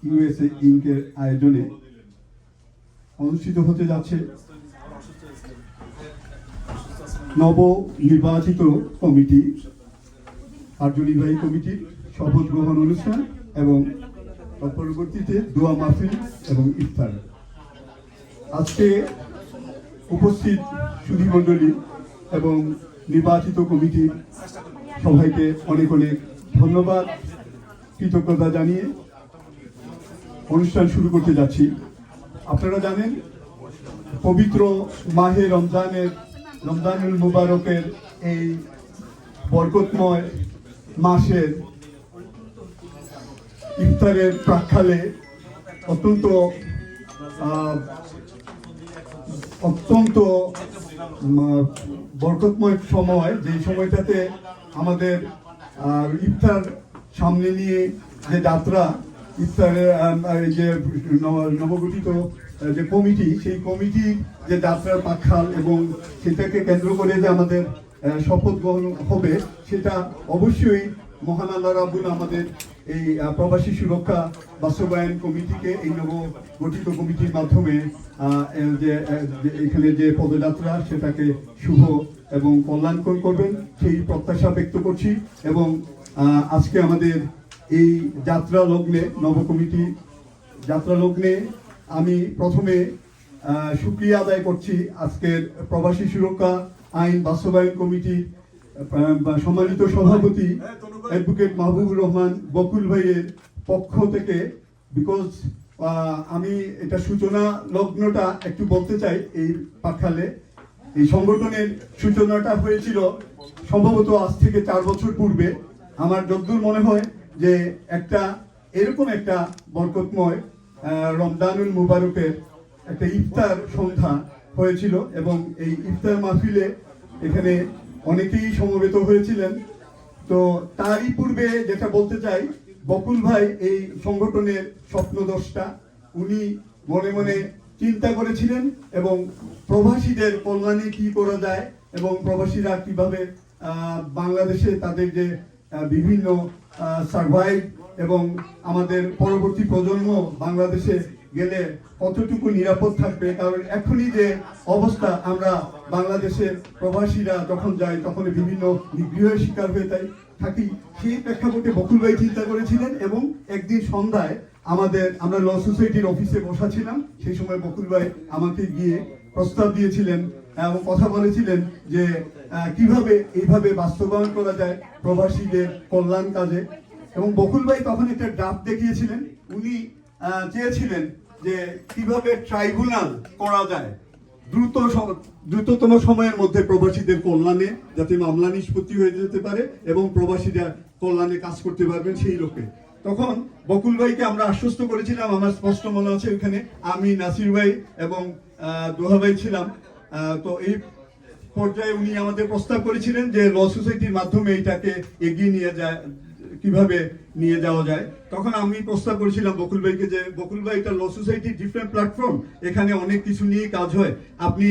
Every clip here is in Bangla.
ইউএসএ ইনকের আয়োজনে অনুষ্ঠিত হতে যাচ্ছে নবনির্বাচিত কমিটি কার্যনির্বাহী কমিটির শপথ গ্রহণ অনুষ্ঠান এবং পরবর্তীতে দোয়া মাহফিল এবং ইফতার। আজকে উপস্থিত সুধীমণ্ডলী এবং নির্বাচিত কমিটির সবাইকে অনেক অনেক ধন্যবাদ, কৃতজ্ঞতা জানিয়ে অনুষ্ঠান শুরু করতে যাচ্ছি। আপনারা জানেন পবিত্র মাহে রমজানুল মুবারকের এই বরকতময় মাসের ইফতারের প্রাক্কালে অত্যন্ত বরকতময় সময়, যে সময়টাতে আমাদের ইফতার সামনে নিয়ে যে যাত্রা, ইফতারের যে নবগঠিত যে কমিটি, সেই কমিটি যে যাত্রার পাখাল এবং সেটাকে কেন্দ্র করে যে আমাদের শপথ গ্রহণ হবে, সেটা অবশ্যই মহান আল্লাহ রাব্বুল আমাদের এই প্রবাসী সুরক্ষা বাস্তবায়ন কমিটিকে, এই নবগঠিত কমিটির মাধ্যমে যে এখানে যে পদযাত্রা, সেটাকে শুভ এবং কল্যাণকর করবেন সেই প্রত্যাশা ব্যক্ত করছি। এবং আজকে আমাদের এই যাত্রা লগ্নে, নবকমিটি যাত্রা লগ্নে আমি প্রথমে শুকরিয়া আদায় করছি আজকের প্রবাসী সুরক্ষা আইন বাস্তবায়ন কমিটির সম্মানিত সভাপতি অ্যাডভোকেট মাহবুবুর রহমান বকুল ভাইয়ের পক্ষ থেকে, বিকজ আমি এটা সূচনা লগ্নটা একটু বলতে চাই। এই পাখালে এই সংগঠনের সূচনাটা হয়েছিল সম্ভবত আজ থেকে 4 বছর পূর্বে। আমার যতদূর মনে হয় যে এরকম একটা বরকতময় রমজানুল মুবারকের একটা ইফতার সন্ধ্যা হয়েছিল এবং এই ইফতার মাহফিলে এখানে অনেকেই সমবেত হয়েছিলেন। তো তারই পূর্বে যেটা বলতে চাই, বকুল ভাই এই সংগঠনের স্বপ্নদ্রষ্টা। উনি মনে মনে চিন্তা করেছিলেন এবং প্রবাসীদের কল্যাণে কি করা যায় এবং প্রবাসীরা কিভাবে বাংলাদেশে তাদের যে বিভিন্ন সার্ভাইভ এবং আমাদের পরবর্তী প্রজন্ম বাংলাদেশে গেলে কতটুকু নিরাপদ থাকবে। কারণ এখনই যে অবস্থা, আমরা বাংলাদেশের প্রবাসীরা যখন যাই তখন বিভিন্ন নিগৃহের শিকার হয়ে থাকি, সেই প্রেক্ষাপটে বকুল ভাই চিন্তা করেছিলেন। এবং একদিন সন্ধ্যায় আমরা ল সোসাইটির অফিসে বসা ছিলাম, সেই সময় বকুল ভাই আমাকে গিয়ে প্রস্তাব দিয়েছিলেন এবং কথা বলেছিলেন যে কিভাবে এইভাবে বাস্তবায়ন করা যায় প্রবাসীদের কল্যাণ কাজে। এবং বকুল ভাই তখন একটা ড্রাফট দেখিয়েছিলেন। উনি চেয়েছিলেন যে কিভাবে ট্রাইব্যুনাল করা যায় দ্রুততম সময়ের মধ্যে প্রবাসীদের কল্যাণে, যাতে মামলা নিষ্পত্তি হয়ে যেতে পারে এবং প্রবাসীরা কল্যাণে কাজ করতে পারবেন সেই লোকে। তখন বকুল ভাইকে আমরা আশ্বস্ত করেছিলাম, আমার স্পষ্ট মনে আছে, ওখানে আমি, নাসির ভাই এবং দোহা ভাই ছিলাম। তো এই পর্যায়ে উনি আমাদের প্রস্তাব করেছিলেন যে ল সোসাইটির মাধ্যমে এটাকে এগিয়ে কিভাবে নিয়ে যাওয়া যায়। তখন আমি প্রস্তাব করেছিলাম বকুল ভাইকে যে বকুল ভাই, এটা ল সোসাইটির ডিফারেন্ট প্ল্যাটফর্ম, এখানে অনেক কিছু নিয়ে কাজ হয়, আপনি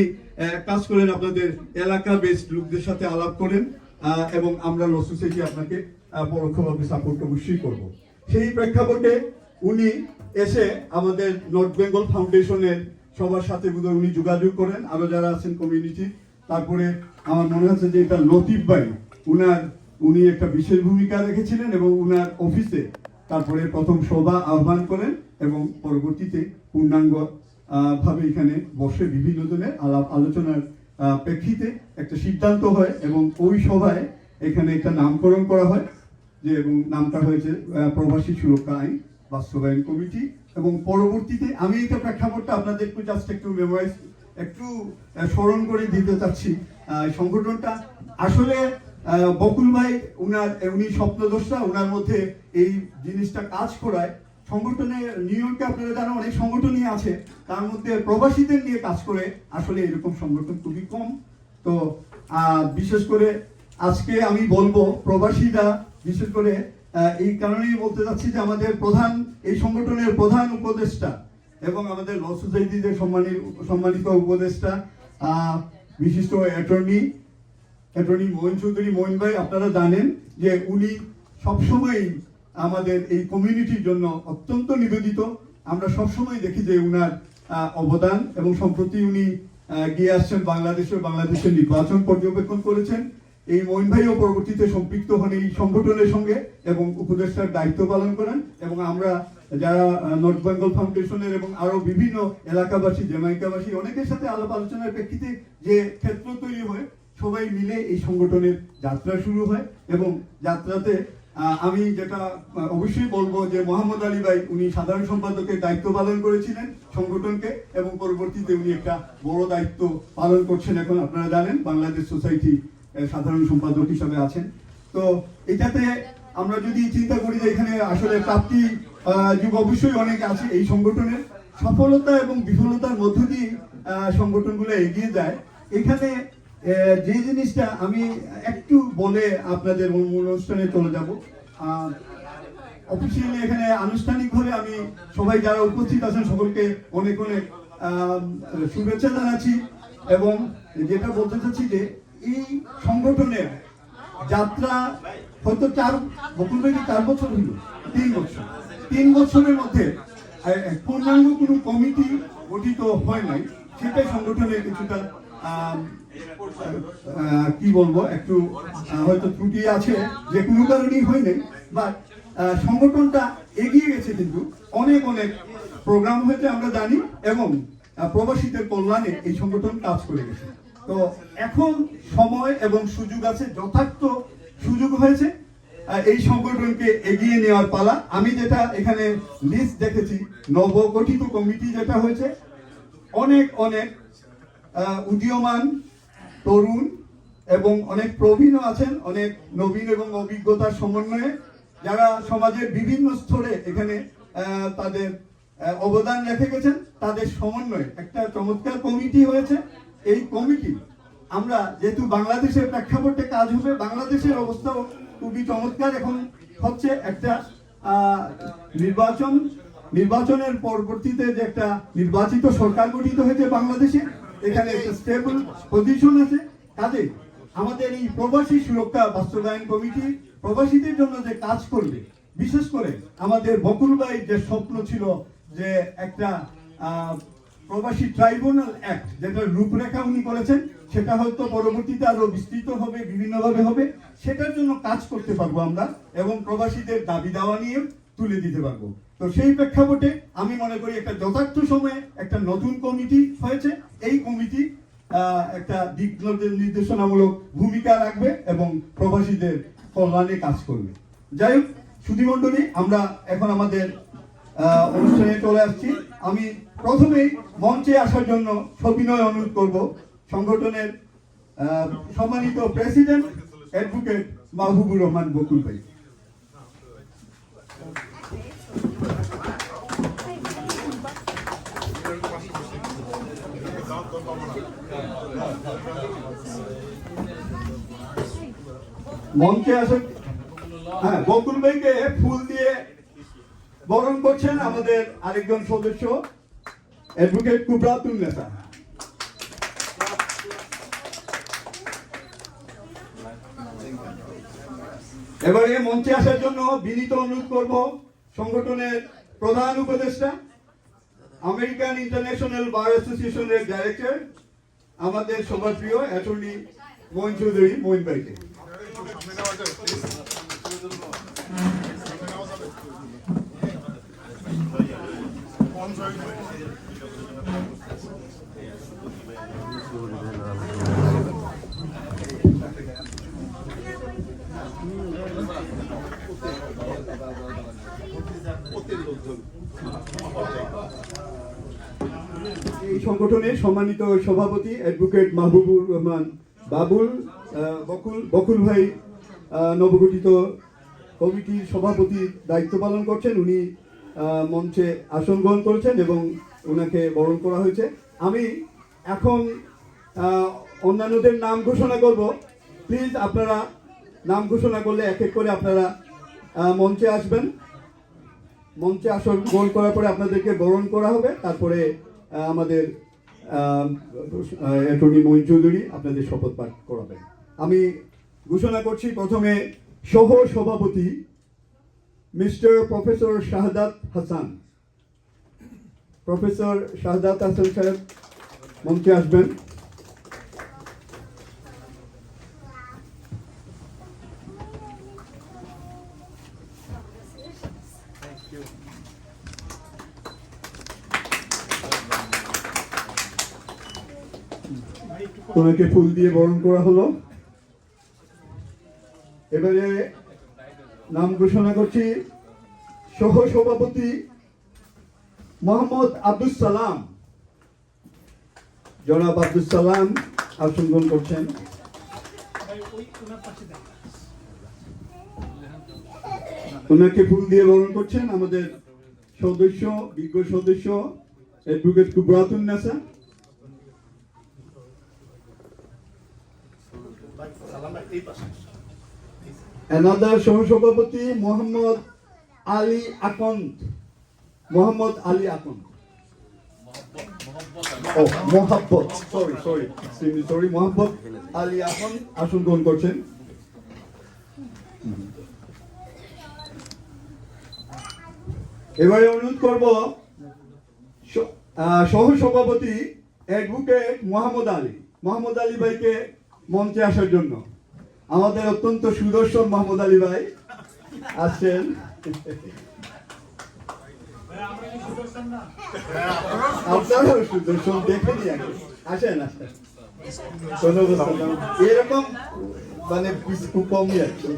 কাজ করেন, আপনাদের এলাকা বেসড লোকদের সাথে আলাপ করেন এবং আমরা ল সোসাইটি আপনাকে পরোক্ষভাবে সাপোর্ট অবশ্যই করব। সেই প্রেক্ষাপটে উনি এসে আমাদের নর্থ বেঙ্গল ফাউন্ডেশনের সবার সাথে উনি যোগাযোগ করেন, আরো যারা আছেন কমিউনিটি। তারপরে আমার মনে হচ্ছে যে এটা লতিফ ভাই, উনি একটা বিশেষ ভূমিকা রেখেছিলেন এবং উনার অফিসে তারপরে প্রথম সভা আহ্বান করেন এবং পরবর্তীতে পূর্ণাঙ্গ ভাবে এখানে বসে বিভিন্ন জনের আলোচনার প্রেক্ষিতে একটা সিদ্ধান্ত হয় এবং ওই সভায় এখানে একটা নামকরণ করা হয়, যে এবং নামটা হয়েছে প্রবাসী সুরক্ষা আইন বাস্তবায়ন কমিটি। এবং পরবর্তীতে আমি এটা প্রেক্ষাপটটা আপনাদের একটু স্মরণ করে দিতে চাচ্ছি। সংগঠনটা আসলে বকুল ভাই উনি স্বপ্নদ্রষ্টা, ওনার মধ্যে এই জিনিসটা কাজ করায়। সংগঠনে নিউ ইয়র্কে আপনারা জানেন অনেক সংগঠনই আছে, তার মধ্যে প্রবাসীদের নিয়ে কাজ করে আসলে এরকম সংগঠন খুবই কম। তো বিশেষ করে আজকে আমি বলবো প্রবাসীরা, বিশেষ করে এই কারণেই বলতে চাচ্ছি যে আমাদের এই সংগঠনের প্রধান উপদেষ্টা এবং আমাদের ল সোসাইটিতে সম্মানিত উপদেষ্টা বিশিষ্ট অ্যাটর্নি মঈন চৌধুরী মঈন ভাই, আপনারা জানেন যে উনি সবসময় আমাদের এই কমিউনিটির জন্য অত্যন্ত নিবেদিত। আমরা সবসময় দেখি যে উনার অবদান, এবং সম্প্রতি উনি গিয়ে আসছেন বাংলাদেশের নির্বাচন পর্যবেক্ষণ করেছেন। এই মঈন ভাইও পরবর্তীতে সম্পৃক্ত হন এই সংগঠনের সঙ্গে এবং উপদেষ্টার দায়িত্ব পালন করেন। এবং আমরা যারা নর্থ বেঙ্গল ফাউন্ডেশনের এবং আরো বিভিন্ন এলাকাবাসী, জ্যামাইকাবাসী অনেকের সাথে আলাপ আলোচনার প্রেক্ষিতে যে ক্ষেত্র তৈরি হয়, সবাই মিলে এই সংগঠনের যাত্রা শুরু হয়। এবং যাত্রাতে আমি যেটা অবশ্যই বলবো যে মোহাম্মদ আলী ভাই, উনি সাধারণ সম্পাদকের দায়িত্ব পালন করেছিলেন সংগঠনকে, এবং পরবর্তীতে উনি একটা বড় দায়িত্ব পালন করছেন এখন, আপনারা জানেন বাংলাদেশ সোসাইটি সাধারণ সম্পাদক হিসাবে আছেন। তো এটাতে আমরা যদি চিন্তা করি যে এখানে আসলে প্রাপ্তি যুগ অবশ্যই অনেক আছে। এই সংগঠনের সফলতা এবং বিফলতার মধ্য দিয়ে সংগঠনগুলো এগিয়ে যায়। এখানে যে জিনিসটা আমি একটু বলে আপনাদের মূল অনুষ্ঠানে চলে যাব। অফিসিয়ালি এখানে আনুষ্ঠানিকভাবে আমি সবাই যারা উপস্থিত আছেন সকলকে অনেক অনেক শুভেচ্ছা জানাচ্ছি। এবং যেটা বলতে চাচ্ছি যে এই সংগঠনের যাত্রা হয়তো 4 বছর হইল, 3 বছরের মধ্যে পূর্ণাঙ্গ কোনো কমিটি গঠিত হয় নাই। সেটাই সংগঠনের কিছুটা কি বলবো, একটু হয়তো ত্রুটি আছে, যে কোনো কারণেই হয় নাই। বাট সংগঠনটা এগিয়ে গেছে, কিন্তু অনেক অনেক প্রোগ্রাম হয়েছে আমরা জানি, এবং প্রবাসীদের কল্যাণে এই সংগঠন কাজ করে গেছে। তো এখন সময় এবং সুযোগ আছে, যথার্থ সুযোগ হয়েছে এই সংগঠনকে এগিয়ে নেওয়ার পালা। আমি যেটা এখানে লিস্ট দেখেছি, নবগঠিত কমিটি যেটা হয়েছে, অনেক অনেক উদীয়মান তরুণ এবং অনেক প্রবীণও আছেন, অনেক নবীন এবং অভিজ্ঞতার সমন্বয়ে যারা সমাজের বিভিন্ন স্তরে এখানে তাদের অবদান রেখে গেছেন, তাদের সমন্বয়ে একটা চমৎকার কমিটি হয়েছে। এই কমিটি আমরা যেহেতু বাংলাদেশের প্রেক্ষাপটে কাজ হবে, বাংলাদেশের অবস্থাও খুবই চমৎকার এখন হচ্ছে। একটা নির্বাচনের পরবর্তীতে যে একটা নির্বাচিত সরকার গঠিত হয়েছে বাংলাদেশে, এখানে একটা স্টেবল পজিশন আছে। কাজে আমাদের এই প্রবাসী সুরক্ষা বাস্তবায়ন কমিটি প্রবাসীদের জন্য যে কাজ করবে, বিশেষ করে আমাদের বকুল ভাই যে স্বপ্ন ছিল যে একটা প্রবাসী ট্রাইব্যুনাল অ্যাক্ট, যেটা রূপরেখা উনি করেছেন, সেটা হয়তো পরবর্তীতে আরো বিস্তৃত হবে, বিভিন্নভাবে হবে। সেটার জন্য কাজ করতে পারবো আমরা, এবং প্রবাসীদের দাবি দাওয়া নিয়ে তুলে দিতে পারবো। তো সেই প্রেক্ষাপটে আমি মনে করি একটা যথার্থ সময়ে একটা নতুন কমিটি হয়েছে। এই কমিটি একটা দিক নির্দেশনামূলক ভূমিকা রাখবে এবং প্রবাসীদের কল্যাণে কাজ করবে। যাই হোক সুধীমণ্ডলী, আমরা এখন আমাদের অনুষ্ঠানে চলে আসছি। আমি প্রথমেই মঞ্চে আসার জন্য সবিনয় অনুরোধ করব সংগঠনের সম্মানিত প্রেসিডেন্ট অ্যাডভোকেট মাহবুবুর রহমান বকুল ভাই। মঞ্চে আসেন। হ্যাঁ, বকুল ভাইকে ফুল দিয়ে বরণ করছেন আমাদের আরেকজন সদস্য অ্যাডভোকেট কুবরাতুন নেতা। এবারে মঞ্চে আসার জন্য বিনীত অনুরোধ করব সংগঠনের প্রধান উপদেষ্টা, আমেরিকান ইন্টারন্যাশনাল বার অ্যাসোসিয়েশনের ডাইরেক্টর, আমাদের সবার প্রিয় অ্যাটর্নি মঈন চৌধুরী, মঈন ভাইকে। এই সংগঠনের সম্মানিত সভাপতি অ্যাডভোকেট মাহবুবুর রহমান বকুল ভাই নবগঠিত কমিটির সভাপতির দায়িত্ব পালন করছেন। উনি মঞ্চে আসন গ্রহণ করেছেন এবং ওনাকে বরণ করা হয়েছে। আমি এখন অন্যান্যদের নাম ঘোষণা করব। প্লিজ আপনারা নাম ঘোষণা করলে এক এক করে আপনারা মঞ্চে আসবেন। মঞ্চে আসন গ্রহণ করার পরে আপনাদেরকে বরণ করা হবে। তারপরে আমাদের অ্যাটর্নি মঈন চৌধুরী আপনাদের শপথ পাঠ করাবেন। আমি ঘোষণা করছি প্রথমে সহ সভাপতি মিস্টার প্রফেসর শাহাদাত হাসান। প্রফেসর শাহাদাত হাসান সাহেব মঞ্চে আসবেন। ওনাকে ফুল দিয়ে বরণ করা হলো। এবারে নাম ঘোষণা করছি সহ সভাপতি মোহাম্মদ আব্দুল সালাম। জনাব আব্দুল সালাম আসন গ্রহণ করছেন। ওনাকে ফুল দিয়ে বরণ করছেন আমাদের সদস্য, বিজ্ঞ সদস্য অ্যাডভোকেট কুবরাতুন নেসা। Another সহসভাপতি মোহাম্মদ আলী আকন্দ। মোহাম্মদ আলী আকন্দ, মোহাব্বত, সরি মোহাম্মদ আলী আকন্দ আসন গ্রহণ করছেন। এবারে অনুরোধ করব সহসভাপতি অ্যাডভোকেট মোহাম্মদ আলী ভাইকে মঞ্চে আসার জন্য। আমাদের অত্যন্ত সুদর্শন মোহাম্মদ আলী ভাই আসছেন। আপনারাও সুদর্শন, দেখে নিয়ে আসেন আসেন। এরকম মানে খুব কমই আছে।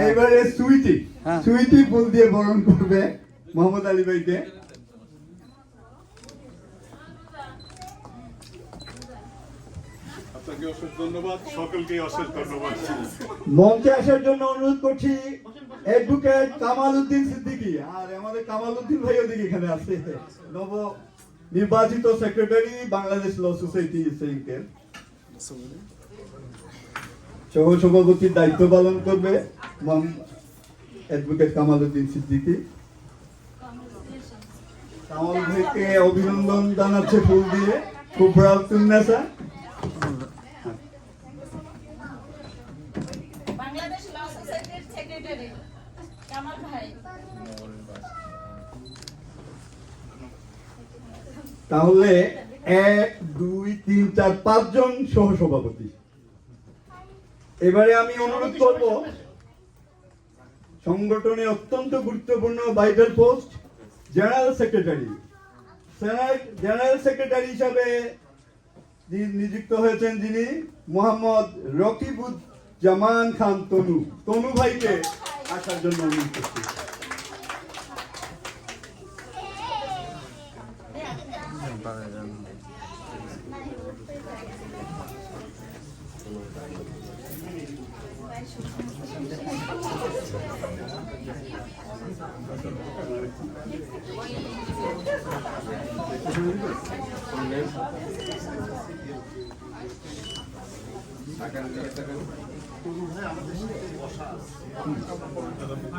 এবারে সুইটি ফুল দিয়ে বরণ করবে মোহাম্মদ আলী ভাইকে। ধন্যবাদ, সকলকে অশেষ ধন্যবাদ। মঞ্চে আসার জন্য অনুরোধ করছি অ্যাডভোকেট কামাল উদ্দিন সিদ্দিকী। আর আমাদের কামাল উদ্দিন ভাই ওদিকে এখানে আছে, নব নির্বাচিত সেক্রেটারি বাংলাদেশ ল সোসাইটি সিঙ্কের। সহ সভাপতির দায়িত্ব পালন করবে অ্যাডভোকেট কামাল উদ্দিন সিদ্দিকী। কামাল ভাইকে অভিনন্দন জানাচ্ছে ফুল দিয়ে কুবরাতুন নেসা। বাংলাদেশ ল সোসাইটির সেক্রেটারি কামাল ভাই। তাহলে 1 2 3 4 5 জন সহ সভাপতি। এবারে আমি অনুরোধ করব সংগঠনে অত্যন্ত গুরুত্বপূর্ণ ভাইটাল পোস্ট জেনারেল সেক্রেটারি হিসাবে নিযুক্ত হয়েছেন যিনি মোহাম্মদ রকিবুজ্জামান খান তনু ভাইকে আসার জন্য অনুরোধ করছি।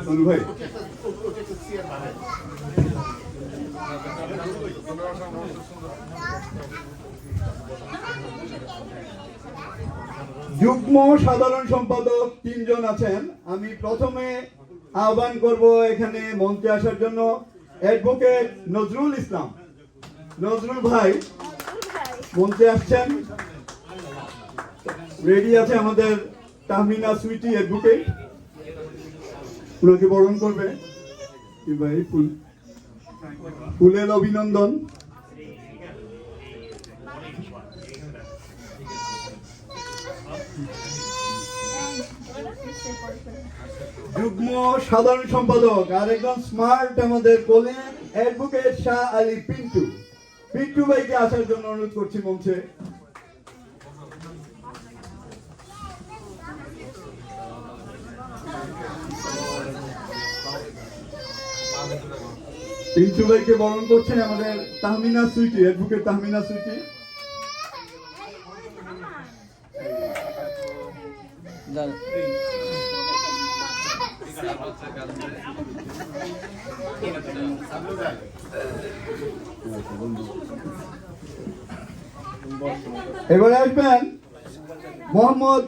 তনু ভাই যুগ্ম সাধারণ সম্পাদক 3 জন আছেন। আমি প্রথমে আহ্বান করব এখানে মঞ্চে আসার জন্য অ্যাডভোকেট নজরুল ইসলাম। নজরুল ভাই মঞ্চে আসছেন। রেডি আছে আমাদের তাহমিনা সুইটি অ্যাডভোকেট, ওনাকে বরণ করবে। ভাই ফুলের অভিনন্দন। যুগ্ম সাধারণ সম্পাদক আর একজন স্মার্ট আমাদের কলিগ অ্যাডভোকেট শাহ আলী পিন্টু ভাইকে আসার জন্য অনুরোধ করছি মঞ্চে। পিন্টু ভাইকে বরণ করছেন আমাদের তাহমিনা সুইটি অ্যাডভোকেট তাহমিনা সুইটি। এবারে আসবেন মোহাম্মদ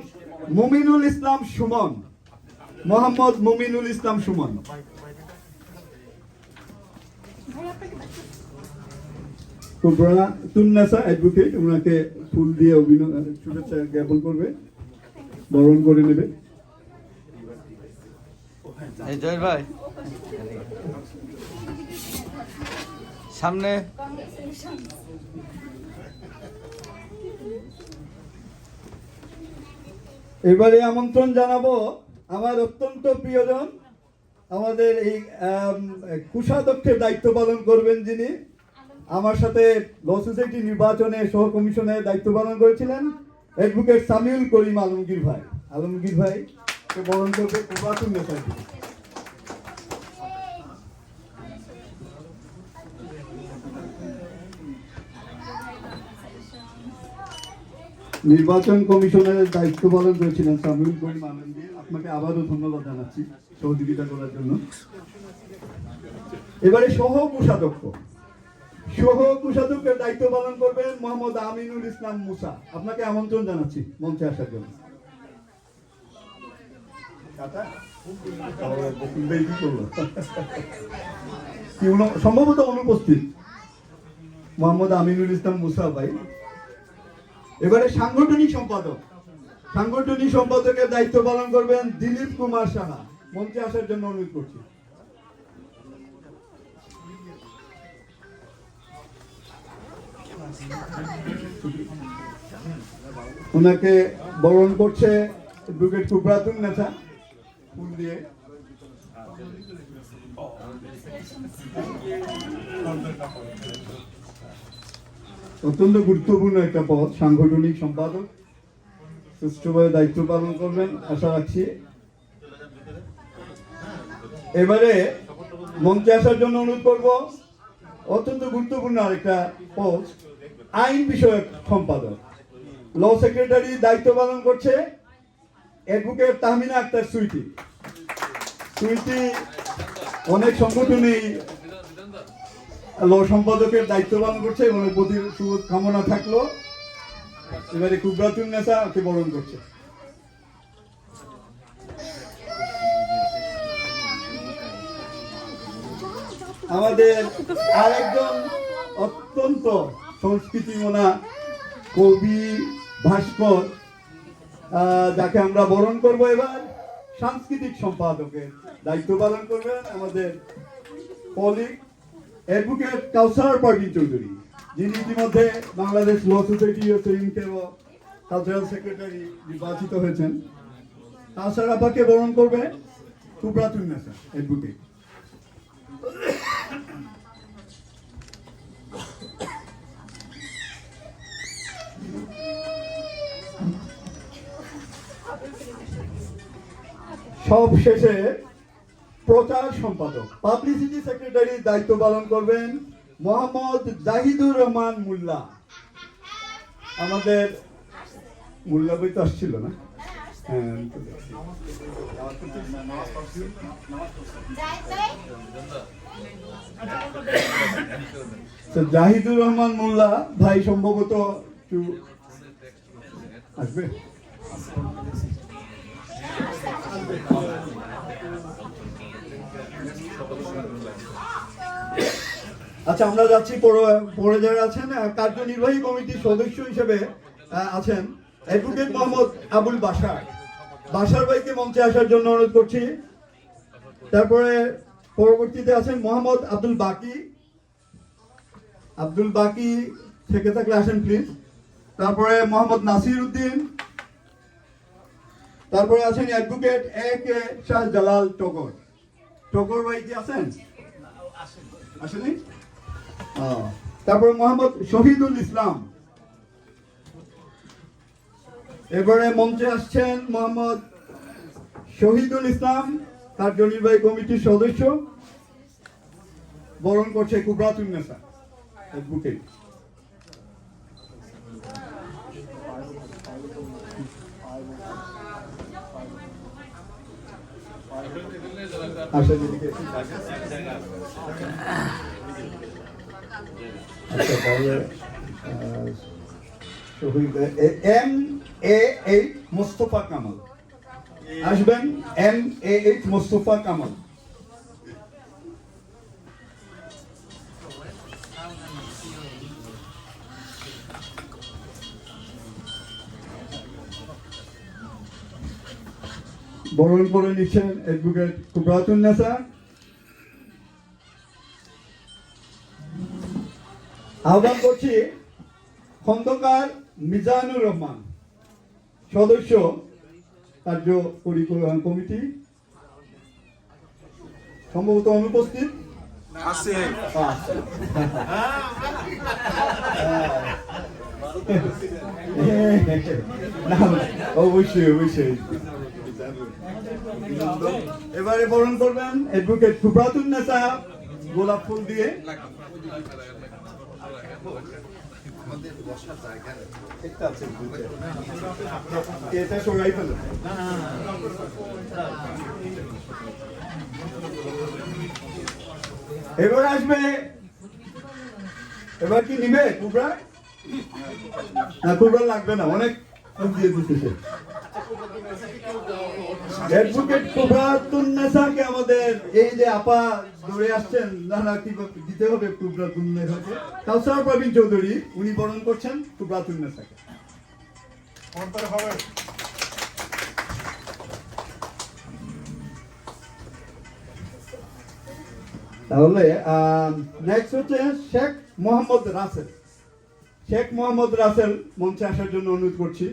মুমিনুল ইসলাম সুমন। মোহাম্মদ মুমিনুল ইসলাম সুমন। তুন্নেসা অ্যাডভোকেট ওনাকে ফুল দিয়ে শুভেচ্ছা জ্ঞাপন করবে, বরণ করে নেবে। এই জয় ভাই সামনে। এবারে আমন্ত্রণ জানাবো আমার অত্যন্ত প্রিয়জন, আমাদের এই কোষাধ্যক্ষের দায়িত্ব পালন করবেন যিনি আমার সাথে ল সোসাইটি নির্বাচনে সহ কমিশনের দায়িত্ব পালন করেছিলেন, অ্যাডভোকেট সামিউল করিম আলমগীর ভাই। আলমগীর ভাই বরণ করবে কুবাতুন নেতাজি। নির্বাচন কমিশনের দায়িত্ব পালন করেছিলেন সামিউল করিম আলমগীর, আপনাকে আবারও ধন্যবাদ জানাচ্ছি সহযোগিতা করার জন্য। এবারে সহ কোষাধ্যক্ষের দায়িত্ব পালন করবেন মোহাম্মদ আমিনুল ইসলাম মুসা। আপনাকে আমন্ত্রণ জানাচ্ছি মঞ্চে আসার জন্য। সম্ভবত অনুপস্থিত মোহাম্মদ আমিনুল ইসলাম মুসা ভাই। এবারে সাংগঠনিক সম্পাদকের দায়িত্ব পালন করবেন দিলীপ কুমার সাহা। মঞ্চে আসার জন্য অনুরোধ করছি। ওনাকে বরণ করছে অ্যাডভোকেট কুবরাতুন নেতা ফুল দিয়ে। অত্যন্ত গুরুত্বপূর্ণ একটা পদ, সাংগঠনিক সম্পাদক, সুষ্ঠুভাবে দায়িত্ব পালন করবেন আশা রাখছি। এবারে মঞ্চে আসার জন্য অনুরোধ করব অত্যন্ত গুরুত্বপূর্ণ আরেকটা পোস্ট, আইন বিষয়ক সম্পাদক। ল সেক্রেটারি দায়িত্ব পালন করছে অ্যাডভোকেট তাহমিনা আক্তার সুইটি। অনেক সংগঠনই ল সম্পাদকের দায়িত্ব পালন করছে, ওনার প্রতি শুভকামনা থাকলো। এবারে কুবরাতুন নেতা ওকে বরণ করছে। আমাদের আরেকজন অত্যন্ত সংস্কৃতিমনা কবি, ভাস্কর, যাকে আমরা বরণ করব এবার, সাংস্কৃতিক সম্পাদকের দায়িত্ব পালন করবেন আমাদের কলিগ অ্যাডভোকেট কাউসার পারভিন চৌধুরী, যিনি ইতিমধ্যে Bangladesh law society cultural secretary নির্বাচিত হয়েছেন। কাউসার আপাকে বরণ করবে কুবরাতুন নেতা অ্যাডভোকেট। সব শেষে প্রচার সম্পাদক, পাবলিসিটি সেক্রেটারির দায়িত্ব পালন করবেন মোহাম্মদ জাহিদুর রহমান মোল্লা। আমাদের মোল্লা বই তো আসছিল না? হ্যাঁ, জাহিদুর রহমান মোল্লা ভাই সম্ভবত একটু আসবে। আচ্ছা, আমরা যাচ্ছি পরে যারা আছেন কার্যনির্বাহী কমিটির সদস্য হিসেবে আছেন অ্যাডভোকেট মোহাম্মদ আবুল বাশার ভাইকে মঞ্চে আসার জন্য অনুরোধ করছি। তারপরে পরবর্তীতে আছেন মোহাম্মদ আব্দুল বাকি থেকে থাকলে আসেন প্লিজ। তারপরে মোহাম্মদ নাসির উদ্দিন। তারপরে আছেন অ্যাডভোকেট A.K. শাহজালাল টগর ভাই কি আছেন? আসেনি? তারপরে মোহাম্মদ শহীদুল ইসলাম। এবারে মঞ্চে আসছেন মোহাম্মদ শহীদুল ইসলাম, কার্যনির্বাহী কমিটির সদস্য, বরণ করছে কুবরাতুন নেতা অ্যাডভোকেট। আসেন এদিকে। আচ্ছা তাহলে M.A.H. মোস্তফা কামাল আসবেন। M.A.H. মোস্তফা কামাল। বরণ করে নিচ্ছেন অ্যাডভোকেট কুবরাতুন্নেসা। আহ্বান করছি খন্দকার মিজানুর রহমান, সদস্য কার্য পরিকল্পনা কমিটি, সম্ভবত অনুপস্থিত আছে। না, অবশ্যই অবশ্যই। এবারে বরণ করবেন অ্যাডভোকেট কুবরাতুন্নেসা গোলাপ ফুল দিয়ে। এটা সরাই ফেলো। এবার আসবে, এবার কি নিবে কুবরা? না কুবরা লাগবে না, অনেক ফুল দিয়ে দিতেছে। অ্যাডভোকেট কুবরাতুন্নেসাকে আমাদের এই যে আপা দৌড়ে আসছেন, না কি দিতে হবে কুবরাতুন্নেসাকে। কাউসার প্রবীণ চৌধুরী উনি বরণ করছেন কুবরাতুন্নেসাকে। তাহলে নেক্সট হচ্ছে শেখ মোহাম্মদ রাসেল। শেখ মোহাম্মদ রাসেল মঞ্চে আসার জন্য অনুরোধ করছি।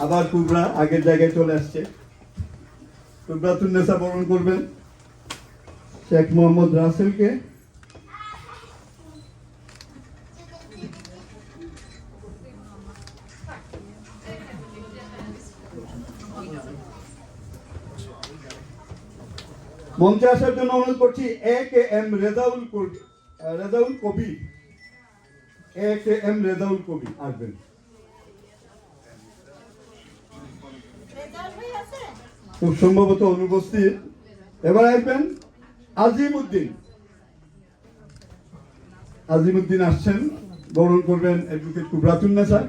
আবার কুবরা আগের জায়গায় চলে আসছে। কুবরাতুন্নেসা বরণ করবেন শেখ মোহাম্মদ রাসেলকে। মঞ্চে আসার জন্য অনুরোধ করছি A.K.M. রেজাউল কবির। A.K.M. রেজাউল কবির আসবেন। রেজাল্ট ভাই আছে? খুব সম্ভবত অনুপস্থিত। এবার আসবেন আজিমউদ্দিন। আজিমউদ্দিন আসছেন, বরণ করবেন অ্যাডভোকেট কুবরাতুন্নেসা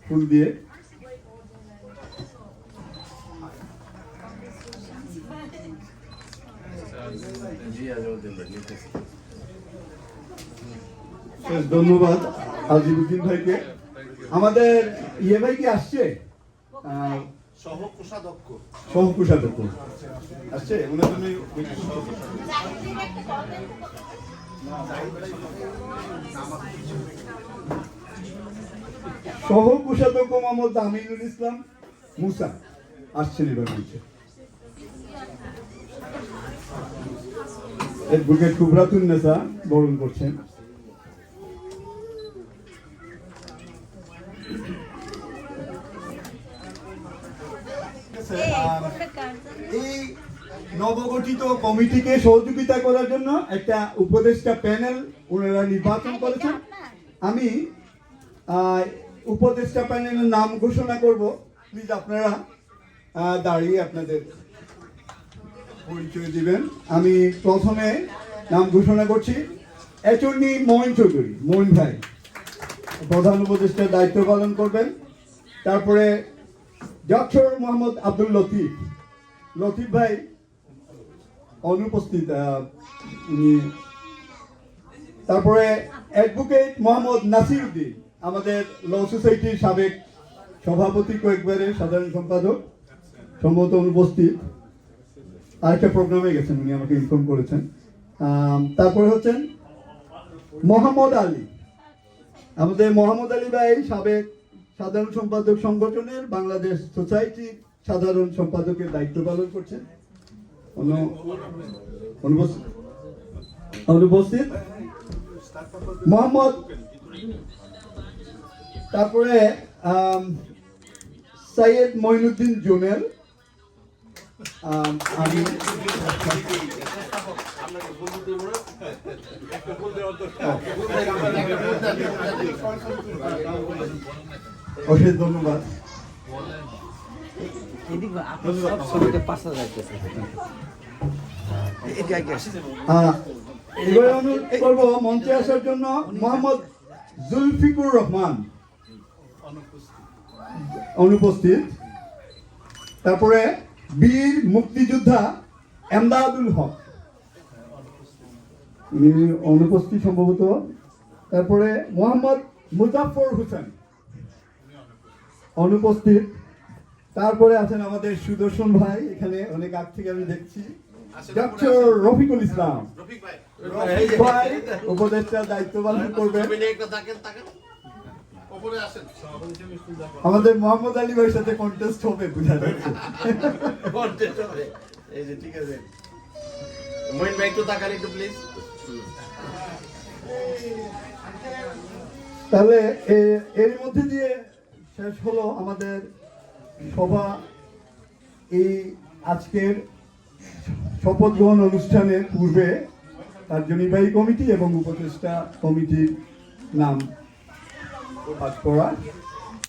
ফুল দিয়ে। ধন্যবাদ আজিমউদ্দিন ভাইকে। আমাদের ইয়ে ভাই কি আসছে? সহ কোষাধ্যক্ষ আসছে, ওনার জন্য জাহিদের একটা কল দেন তো। সহ কোষাধ্যক্ষ মোহাম্মদ আমিনুল ইসলাম মুসা আসছেন এবার মঞ্চে। অ্যাডভোকেট কুবরাতুন্নেসা বরণ করছেন। এই নবগঠিত কমিটিকে সহযোগিতা করার জন্য একটা উপদেষ্টা প্যানেল ওনারা নির্বাচন করেছেন। আমি উপদেষ্টা প্যানেলের নাম ঘোষণা করব। প্লিজ আপনারা দাঁড়িয়ে আপনাদের পরিচয় দিবেন। আমি প্রথমে নাম ঘোষণা করছি অ্যাটর্নি মঈন চৌধুরী, মঈন ভাই প্রধান উপদেষ্টার দায়িত্ব পালন করবেন। তারপরে ডক্টর মোহাম্মদ আব্দুল লতিফ, লতিফ ভাই অনুপস্থিত উনি। তারপরে অ্যাডভোকেট মোহাম্মদ নাসিরউদ্দিন, আমাদের ল সোসাইটির সাবেক সভাপতি, কয়েকবারের সাধারণ সম্পাদক, সম্ভবত অনুপস্থিত, আরেকটা প্রোগ্রামে গেছেন উনি, আমাকে ইনফর্ম করেছেন। তারপরে হচ্ছেন মোহাম্মদ আলী, আমাদের মোহাম্মদ আলী ভাই সাবেক সাধারণ সম্পাদক সংগঠনের বাংলাদেশ সোসাইটি সাধারণ সম্পাদকের দায়িত্ব পালন করছেন, অনুপস্থিত। মোহাম্মদ, তারপরে সৈয়দ মঈনুদ্দিন জুনেল, আমি অশেষ ধন্যবাদ। এবারে অনুরোধ করবো মঞ্চে আসার জন্য মোহাম্মদ জুলফিকুর রহমান, অনুপস্থিত। তারপরে বীর মুক্তিযোদ্ধা এমদাদুল হক, উনি অনুপস্থিত সম্ভবত। তারপরে মোহাম্মদ মুজাফফর হোসেন, অনুপস্থিত। তারপরে আছেন আমাদের সুদর্শন ভাই, এখানে অনেক আগ থেকে আমি দেখছি, ডক্টর রফিকুল ইসলাম। রফিক ভাই উপদেষ্টার দায়িত্ব পালন করবেন। আমাদের মোহাম্মদ আলী ভাইয়ের সাথে কন্টেস্ট হবে, বুঝা যাচ্ছে। এই যে ঠিক আছে, মইন ভাই একটু তাকান একটু প্লিজ। তাহলে এর মধ্যে দিয়ে শেষ হলো আমাদের সভা। এই আজকের শপথ গ্রহণ অনুষ্ঠানের পূর্বে কার্যনির্বাহী কমিটি এবং উপদেষ্টা কমিটির নাম পাঠ করা।